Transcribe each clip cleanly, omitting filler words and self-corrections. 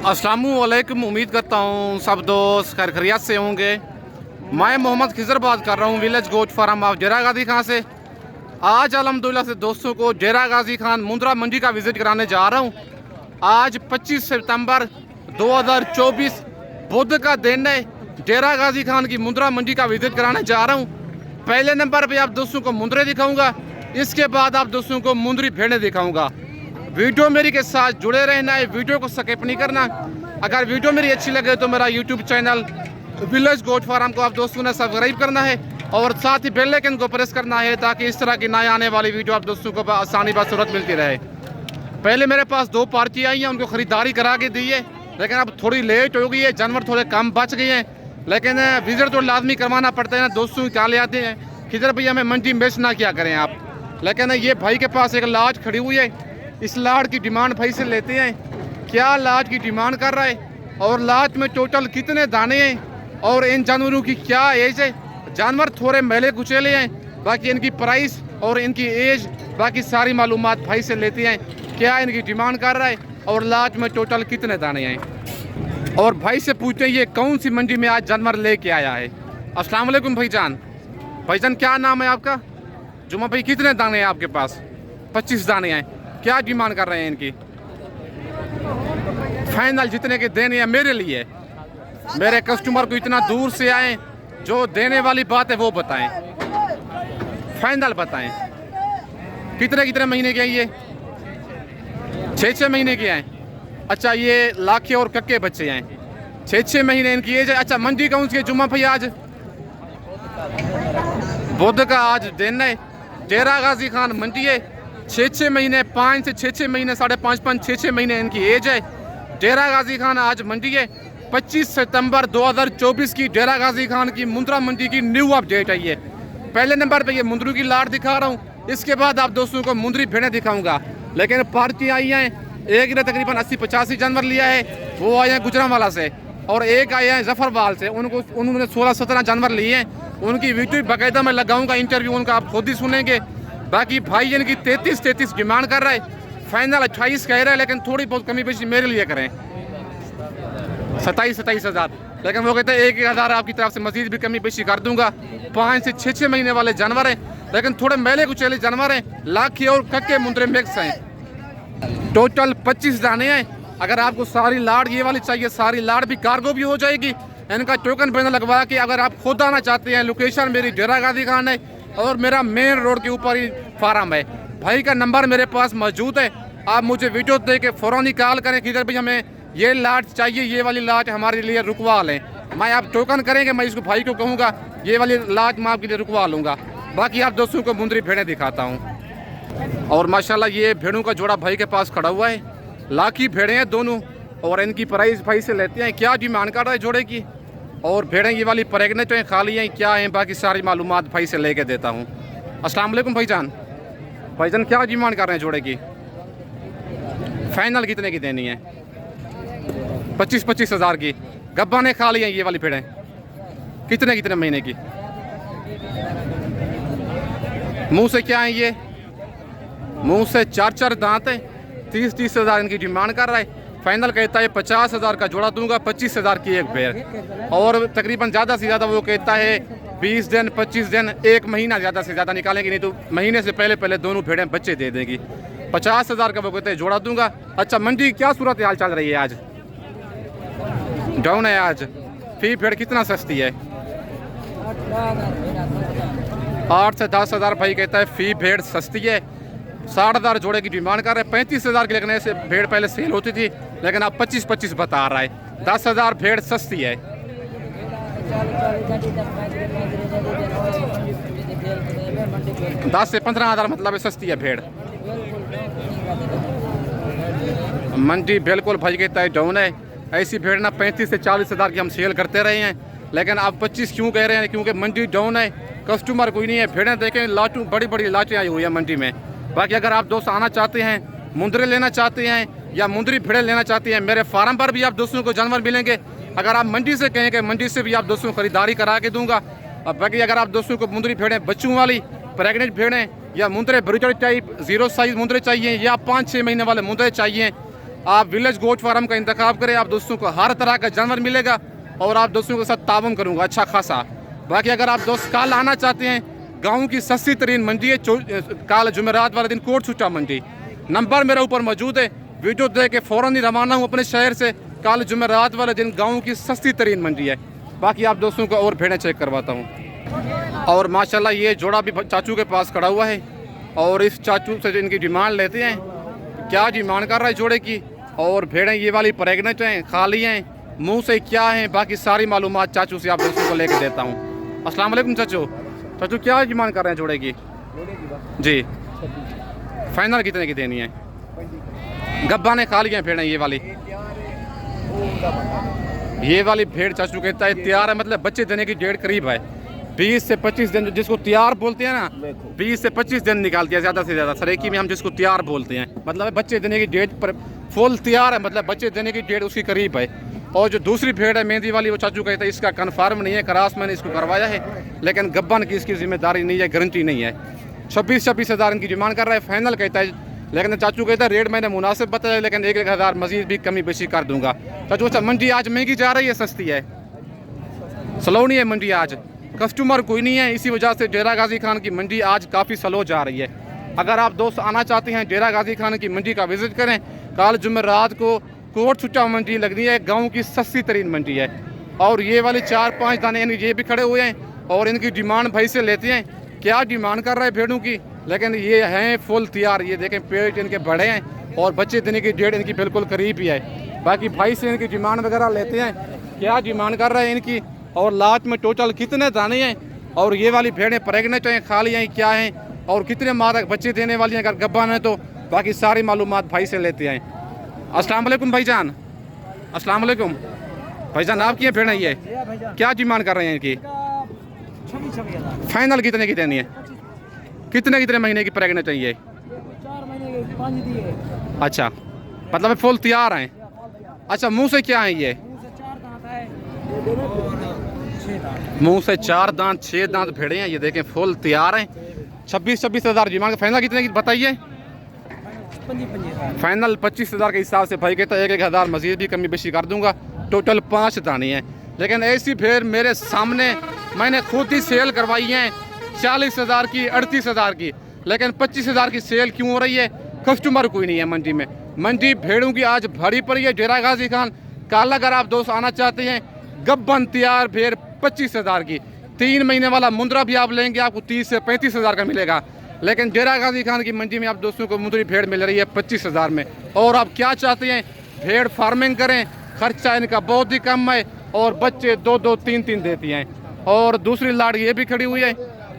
अस्सलामुअलैकुम। उम्मीद करता हूँ सब दोस्त खैर खैरियत से होंगे। मैं मोहम्मद खिजर बात कर रहा हूँ विलेज गोट फार्म ऑफ डेरा गाजी खान से। आज अल्हम्दुलिल्लाह से दोस्तों को डेरा गाजी खान मुंद्रा मंडी का विज़िट कराने जा रहा हूँ। आज 25 सितंबर 2024 बुध का दिन है। डेरा गाजी खान की मुंद्रा मंडी का विज़िट कराने जा रहा हूँ। पहले नंबर पे आप दोस्तों को मुंद्रे दिखाऊंगा, इसके बाद आप दोस्तों को मुंद्री भेड़ें दिखाऊंगा। वीडियो मेरी के साथ जुड़े रहना है, वीडियो को स्किप नहीं करना। अगर वीडियो मेरी अच्छी लगे तो मेरा YouTube channel village goat farm को आप दोस्तों ने सब्सक्राइब करना है और साथ ही बेल आइकन को प्रेस करना है ताकि इस तरह की नए आने वाली वीडियो आप दोस्तों को आसानी बसूरत मिलती रहे। पहले मेरे पास 2 पार्टी आई हैं, उनको ख़रीदारी करा के दी है, लेकिन अब थोड़ी लेट हो गई है, जानवर थोड़े कम बच गए हैं, लेकिन विज़िट तो लाजमी करवाना पड़ता है ना। दोस्तों क्या ले आते हैं किधर भैया हमें मंडी मिस ना क्या करें आप। लेकिन ये भाई के पास एक लाट खड़ी हुई है, इस लाट की डिमांड भाई से लेते हैं। क्या लाट की डिमांड कर रहा है और लाट में टोटल कितने दाने हैं और इन जानवरों की क्या एज है। जानवर थोड़े मैले कुचेले हैं, बाकी इनकी प्राइस और इनकी एज बाकी सारी मालूमात भाई से लेते हैं। क्या इनकी डिमांड कर रहा है और लाट में टोटल कितने दाने हैं और भाई से पूछते हैं ये कौन सी मंडी में आज जानवर लेके आया है। अस्सलाम वालेकुम भाईजान। भाईजान क्या नाम है आपका? जुमा भाई कितने दाने हैं आपके पास? 25 दाने हैं। क्या डिमांड कर रहे हैं इनकी? फाइनल जितने के देने हैं मेरे लिए, मेरे कस्टमर को इतना दूर से आए, जो देने वाली बात है वो बताएं, फाइनल बताएं। कितने कितने महीने के हैं ये? 6 महीने के हैं। अच्छा, ये लाखे और कक्के बच्चे हैं, 6 महीने इनकी एज है। अच्छा, मंडी कौन सी है जुम्मा भाई? आज बुध का आज दिन है। डेरा गाजी खान मंडी है। 6 महीने, 5 से 6 महीने, 5.5 6 महीने इनकी एज है। डेरा गाजी खान आज मंडी है। 25 सितंबर 2024 की डेरा गाजी खान की मुंद्रा मंडी की न्यू अपडेट है ये। पहले नंबर पे ये मुंद्रू की लाट दिखा रहा हूँ, इसके बाद आप दोस्तों को मुंद्री भेड़ें दिखाऊंगा। लेकिन पार्टी आई हैं, एक ने तकरीबन 80-85 जानवर लिया है, वो आए हैं गुजरांवाला से, और एक आए हैं जफरवाल से, उन्होंने 16-17 जानवर लिए हैं। उनकी वीडियो बाकायदा मैं लगाऊंगा, इंटरव्यू उनका आप खुद ही सुनेंगे। बाकी भाई इनकी 33 डिमांड कर रहा है, फाइनल 28 कह रहा है, लेकिन थोड़ी बहुत कमी पेशी मेरे लिए करें। 27 हज़ार, लेकिन वो कहते हैं 1 हज़ार आपकी तरफ से मजीद भी कमी पेशी कर दूंगा। 5 से 6 महीने वाले जानवर हैं, लेकिन थोड़े मैले कुचेले जानवर हैं, लाखी और कक्के मुंद्रे मिक्स हैं। टोटल 25 दाने हैं। अगर आपको सारी लाड़ ये वाली चाहिए, सारी लाड़ भी कार्गो भी हो जाएगी। इनका टोकन बैनर लगवा के अगर आप खुद आना चाहते हैं, लोकेशन मेरी डेरा गाजी खान है और मेरा मेन रोड के ऊपर ही फार्म है। भाई का नंबर मेरे पास मौजूद है, आप मुझे वीडियो दे के फ़ौरन ही कॉल करें कि इधर भी हमें ये लाट चाहिए, ये वाली लाट हमारे लिए रुकवा लें। मैं आप टोकन करेंगे, मैं इसको भाई को कहूँगा ये वाली लाट मैं आपके लिए रुकवा लूँगा। बाकी आप दोस्तों को मुंद्री भेड़ें दिखाता हूँ। और माशाल्लाह ये भेड़ों का जोड़ा भाई के पास खड़ा हुआ है, लाखी भेड़ें हैं दोनों, और इनकी प्राइस भाई से लेते हैं। क्या डिमांड कर रहा है जोड़े की, और भेड़ें ये वाली प्रेगनेंट हैं, खाली हैं, क्या हैं, बाकी सारी मालूमात भाई से लेके देता हूँ। अस्सलाम वालेकुम भाईजान। भाईजान क्या डिमांड कर रहे हैं जोड़े की? फाइनल कितने की देनी है? 25 हज़ार की। गब्बा ने खाली हैं ये वाली भेड़ें, कितने महीने की? मुंह से क्या है ये? मुंह से 4 दांत हैं। 30 हज़ार इनकी डिमांड कर रहा है। फाइनल कहता है 50 हज़ार का जोड़ा दूंगा, 25 हज़ार की एक भेड़, और तकरीबन ज़्यादा से ज़्यादा वो कहता है 20 दिन 25 दिन 1 महीना ज़्यादा से ज़्यादा निकालेंगे, नहीं तो महीने से पहले दोनों भेड़ें बच्चे दे देंगी। 50 हज़ार का वो कहते हैं जोड़ा दूंगा। अच्छा, मंडी की क्या सूरत हाल चल रही है? आज डाउन है। आज फी भेड़ कितना सस्ती है? 8 से 10 हज़ार भाई कहता है फी भेड़ सस्ती है। 60 हज़ार जोड़े की डिमांड कर रहे हैं। 35 हज़ार की, लेकिन ऐसे भेड़ पहले सेल होती थी, लेकिन अब 25 बता रहा है। 10 हज़ार भेड़ सस्ती है। 10 से 15 हज़ार मतलब सस्ती है भेड़। मंडी बिल्कुल भाई कहता है डाउन है। ऐसी भेड़ ना 35 से 40 हज़ार की हम सेल करते रहे हैं, लेकिन अब 25 क्यों कह रहे हैं? क्योंकि मंडी डाउन है, कस्टमर कोई नहीं है। भेड़ें देखें, लाटू बड़ी लाटें आई हुई है मंडी में। बाकी अगर आप दोस्त आना चाहते हैं, मुंद्रे लेना चाहते हैं या मुंद्री भेड़ें लेना चाहते हैं, मेरे फार्म पर भी आप दोस्तों को जानवर मिलेंगे। अगर आप मंडी से कहेंगे, मंडी से भी आप दोस्तों को खरीदारी करा के दूंगा। और बाकी अगर आप दोस्तों को मुंद्री भेड़ें बच्चों वाली प्रेगनेंट भेड़ें या Mundre breeder type 0 size Mundre चाहिए या 5-6 महीने वाले मुंद्रे चाहिए, आप विलेज गोट फार्म का इंतखाब करें, आप दोस्तों को हर तरह का जानवर मिलेगा और आप दोस्तों के साथ ताउन करूँगा अच्छा खासा। बाकी अगर आप दोस्त कल आना चाहते हैं, गाँव की सस्ती तरीन मंडी है कल जुमेरात वाले दिन कोट छुट्टा मंडी। नंबर मेरे ऊपर मौजूद है, वीडियो देख के फ़ौरन ही रवाना हूँ अपने शहर से। कल जुमेरात वाले दिन गाँव की सस्ती तरीन मंडी है। बाकी आप दोस्तों को और भेड़ें चेक करवाता हूँ। और माशाल्लाह ये जोड़ा भी चाचू के पास खड़ा हुआ है और इस चाचू से इनकी डिमांड लेते हैं, क्या डिमांड कर रहा है जोड़े की। और भेड़ें ये वाली प्रेगनेंट हैं, खाली हैं, मुंह से क्या हैं, बाकी सारी मालूमात चाचू से आप दोस्तों को लेकर देता हूँ। अस्सलाम वालेकुम चाचू। चाचू क्या डिमांड कर रहे हैं जोड़े की? जी फाइनल कितने की देनी है? गब्बा ने खा लिया है भेड़ें ये वाली भेड़ चाचू कहता है तैयार है, मतलब बच्चे देने की डेढ़ करीब है। 20 से 25 दिन जिसको तैयार बोलते हैं ना, 20 से 25 दिन निकालती है ज़्यादा से ज़्यादा। सरेकी में हम जिसको तैयार बोलते हैं, मतलब बच्चे देने की डेट पर फुल तैयार है, मतलब बच्चे देने की डेट उसकी करीब है। और जो दूसरी भेड़ है मेहंदी वाली, वो चाचू कहता है इसका कन्फर्म नहीं है, क्रॉस मैंने इसको करवाया है, लेकिन गब्बन की इसकी जिम्मेदारी नहीं है, गारंटी नहीं है। 26 हज़ार इनकी डिमांड कर रहा है, फाइनल कहता है। लेकिन चाचू कहता है रेट मैंने मुनासिब बताया, लेकिन 1-1 हज़ार मजीद भी कमी बेशी कर दूंगा। चाचू अच्छा मंडी आज महंगी जा रही है सस्ती है? स्लो नहीं है मंडी आज, कस्टमर कोई नहीं है, इसी वजह से डेरा गाजी खान की मंडी आज काफ़ी स्लो जा रही है। अगर आप दोस्त आना चाहते हैं डेरा गाजी खान की मंडी का विज़िट करें। कल जुमेरात को कोट छुट्टा मंडी लगनी है, गाँव की सस्ती तरीन मंडी है। और ये वाली 4-5 दाने ये भी खड़े हुए हैं और इनकी डिमांड भाई से लेते हैं, क्या डिमांड कर रहे हैं भेड़ों की, लेकिन ये हैं फुल तैयार। ये देखें पेट इनके बड़े हैं और बच्चे देने की डेट इनकी बिल्कुल करीब ही है। बाकी भाई से इनकी डिमांड वगैरह लेते हैं, क्या डिमांड कर रहे हैं इनकी और लास्ट में टोटल कितने दाने हैं, और ये वाली भेड़ें प्रेगनेंट हैं, खाली हैं, क्या हैं, और कितने माह तक बच्चे देने वाली हैं अगर गब्बान है तो। बाकी सारी मालूमात भाई से लेते हैं। अस्सलाम वालेकुम भाईजान। अस्सलाम वालेकुम भाईजान, आपकी है भेड़ें ये, क्या डिमांड कर रहे हैं इनकी? फाइनल कितने की देनी है? कितने महीने की प्रेगनेंट है ये? 4 महीने के 5 दिए। अच्छा, मतलब फुल तैयार हैं। अच्छा, मुंह से क्या है ये? मुंह से 4 दांत 6 दांत भेड़े हैं, ये देखें फुल तैयार हैं। 26 हज़ार डिमांड। फाइनल कितने की बताइए? फाइनल 25 हज़ार के हिसाब से भाई कहता है 1-1 हज़ार मजीद भी कमी बेशी कर दूंगा। टोटल 5 दाने हैं, लेकिन ऐसी भेड़ मेरे सामने मैंने खुद ही सेल करवाई हैं 40 हज़ार की, 38 हज़ार की, लेकिन 25 हज़ार की सेल क्यों हो रही है? कस्टमर कोई नहीं है मंडी में। मंडी भेड़ों की आज भरी पड़ी है डेरा गाजी खान। कल अगर आप दोस्त आना चाहते हैं, गब्बन तैयार भेड़ 25 हज़ार की, 3 महीने वाला मुंद्रा भी आप लेंगे आपको 30 से 35 हज़ार का मिलेगा। लेकिन डेरा गाजी खान की मंडी में आप दोस्तों को मुंद्री भेड़ मिल रही है 25 हज़ार में। और आप क्या चाहते हैं? भेड़ फार्मिंग करें, खर्चा इनका बहुत ही कम है और बच्चे 2-2, 3-3 देती हैं। और दूसरी लाड़ ये भी खड़ी हुई है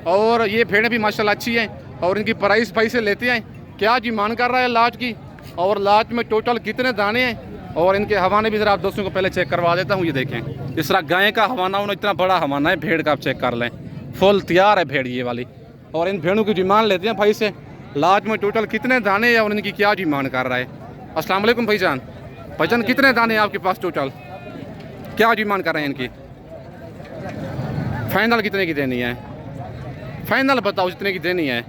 और ये भेड़ें भी माशाल्लाह अच्छी हैं और इनकी प्राइस भाई से लेते हैं, क्या डिमांड कर रहा है लाट की और लाट में टोटल कितने दाने हैं। और इनके हवाने भी ज़रा आप दोस्तों को पहले चेक करवा देता हूँ। ये देखें जिस तरह गाय का हवाना होना इतना बड़ा हवाना है, भेड़ का आप चेक कर लें, फुल तैयार है भेड़ ये वाली। और इन भेड़ों की डिमांड लेते हैं भाई से, लाट में टोटल कितने दाने हैं और इनकी क्या डिमांड कर रहा है। अस्सलाम वालेकुम भाईजान। भाईजान कितने दाने हैं आपके पास टोटल, क्या डिमांड कर रहे हैं इनकी? फाइनल कितने की देनी है? फाइनल बताओ जितने की देनी है,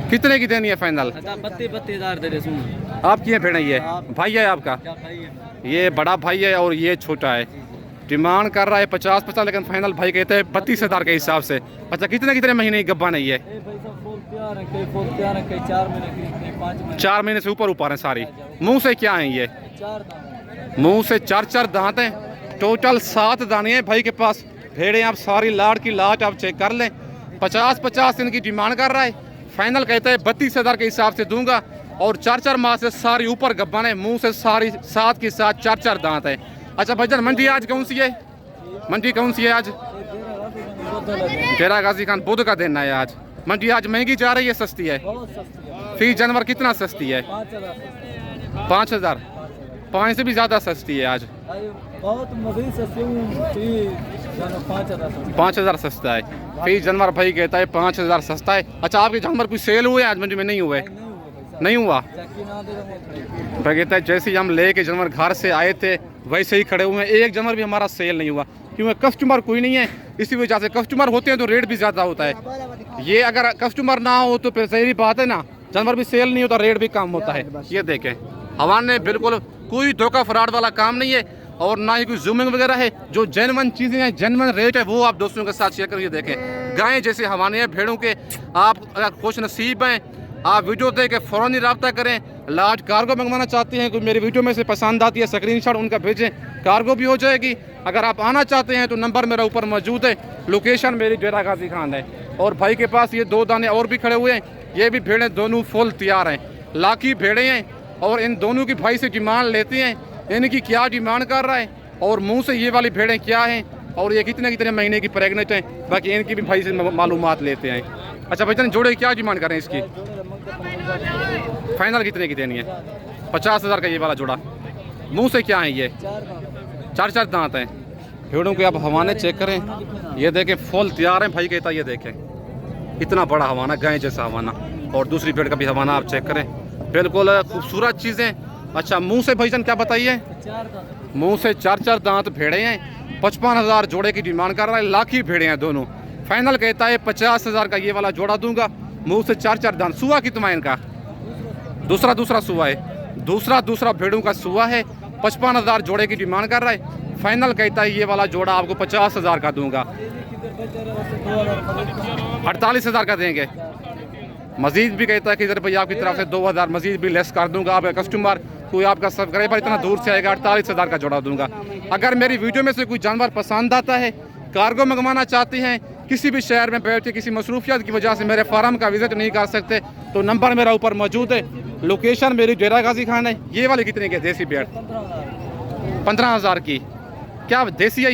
कितने की देनी है फाइनल? 32 हज़ार दे रहे। आपकी है भेड़? ये भाई है आपका? ये बड़ा भाई है और ये छोटा है। डिमांड कर रहा है 50, लेकिन फाइनल भाई कहते हैं 32 हज़ार के हिसाब से। अच्छा, कितने महीने की गब्बा नहीं है? 4 महीने से ऊपर हैं सारी। मुंह से क्या है ये? मुंह से 4 दांत हैं। टोटल 7 दाने हैं भाई के पास। भेड़ें आप सारी लाड़ की लाट आप चेक कर लें। 50 इनकी डिमांड कर रहा है, फाइनल कहता है 32 हज़ार के हिसाब से दूंगा। और 4 माह से सारी ऊपर गब्बन है, मुंह से सारी 7 के साथ 4 दांत है। अच्छा भाईजान, मंडी आज कौन सी है? मंडी कौन सी है आज? डेरा गाजी खान बुध का दिन है आज। मंडी आज महंगी जा रही है सस्ती है? फी जानवर कितना सस्ती है? 5 हज़ार। 5 से भी ज़्यादा सस्ती है आज, बहुत 5 हज़ार सस्ता है। फी जानवर भाई कहता है 5 हज़ार सस्ता है। अच्छा, आपके जानवर कोई सेल हुए आज मंडी में? नहीं हुए, नहीं हुआ। भाई कहता है जैसे ही हम लेके जानवर घर से आए थे वैसे ही खड़े हुए हैं, एक जानवर भी हमारा सेल नहीं हुआ, क्योंकि कस्टमर कोई नहीं है। इसी वजह से कस्टमर होते हैं तो रेट भी ज़्यादा होता है। ये अगर कस्टमर ना हो तो फिर सही बात है ना, जानवर भी सेल नहीं होता, रेट भी कम होता है। ये देखें हवाने बिल्कुल कोई धोखा फ्रॉड वाला काम नहीं है और ना ही कोई जूमिंग वगैरह है। जो जेन्युइन चीज़ें हैं, जेन्युइन रेट है, वो आप दोस्तों के साथ शेयर करके देखें। गायें जैसे हवाने हैं भेड़ों के, आप अगर खुश नसीब हैं, आप वीडियो देख के फ़ौरन ही रब्ता करें। लार्ज कार्गो मंगवाना चाहते हैं, कोई मेरी वीडियो में से पसंद आती है, स्क्रीनशॉट उनका भेजें, कार्गो भी हो जाएगी। अगर आप आना चाहते हैं तो नंबर मेरा ऊपर मौजूद है, लोकेशन मेरी डेरा गाजी खान है। और भाई के पास ये 2 दाने और भी खड़े हुए हैं, ये भी भेड़ें दोनों फुल तैयार हैं, लाखी भेड़ें हैं। और इन दोनों की भाई से डिमांड लेते हैं, इनकी क्या डिमांड कर रहा है और मुंह से ये वाली भेड़ें क्या हैं और ये कितने महीने की प्रेगनेंट हैं, बाकी इनकी भी भाई से मालूमात लेते हैं। अच्छा भाईजान, जोड़े क्या डिमांड कर रहे हैं इसकी? फाइनल कितने की देनी है? 50,000 का ये वाला जोड़ा। मुंह से क्या है ये? 4 दांत हैं। भेड़ों के आप हवाने चेक करें, ये देखें फुल तैयार हैं। भाई कहता है ये देखें इतना बड़ा हवाना, गाय जैसा हवाना। और दूसरी भेड़ का भी हवाना आप चेक करें, बिल्कुल खूबसूरत चीज़ें। अच्छा, मुंह से भाईजान क्या बताइए? मुंह से 4 दांत भेड़े हैं। 55,000 जोड़े की डिमांड कर रहा है, लाखी भेड़े हैं दोनों। फाइनल कहता है 50,000 का ये वाला जोड़ा दूंगा। मुंह से 4 दांत। सुआ कितना है इनका? दूसरा सुआ है, दूसरा भेड़ों का सुआ है। 55,000 जोड़े की डिमांड कर रहा है। फाइनल कहता है ये वाला जोड़ा आपको 50,000 का दूंगा। 48,000 का देंगे। मजीद भी कहता है कि इधर भैया आपकी तरफ से 2,000 मजीद भी लेस कर दूंगा। आपका कस्टमर, कोई आपका सब्सक्राइबर इतना दूर से आएगा, 48,000 का जोड़ा दूंगा। अगर मेरी वीडियो में से कोई जानवर पसंद आता है, कार्गो मंगवाना चाहते हैं, किसी भी शहर में बैठ के किसी मसरूफियत की वजह से मेरे फार्म का विजिट नहीं कर सकते, तो नंबर मेरा ऊपर मौजूद है, लोकेशन मेरी डेरा गाजी खान है। ये वाली कितने की देसी भेड़? 15,000 की। क्या देसी है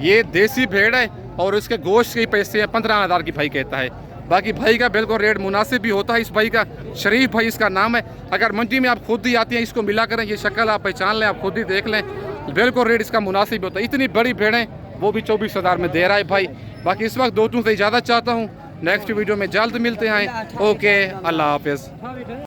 ये देसी भेड़ है और इसके गोश्त के पैसे हैं 15,000 की भाई कहता है। बाकी भाई का बिल्कुल रेट मुनासिब भी होता है। इस भाई का शरीफ भाई इसका नाम है। अगर मंडी में आप खुद ही आती हैं, इसको मिला करें, ये शक्ल आप पहचान लें, आप खुद ही देख लें, बिल्कुल रेट इसका मुनासिब होता है। इतनी बड़ी भेड़ें वो भी 24,000 में दे रहा है भाई। बाकी इस वक्त दोस्तों से इजाज़त चाहता हूँ, नेक्स्ट वीडियो में जल्द मिलते हैं। ओके, अल्लाह हाफिज़।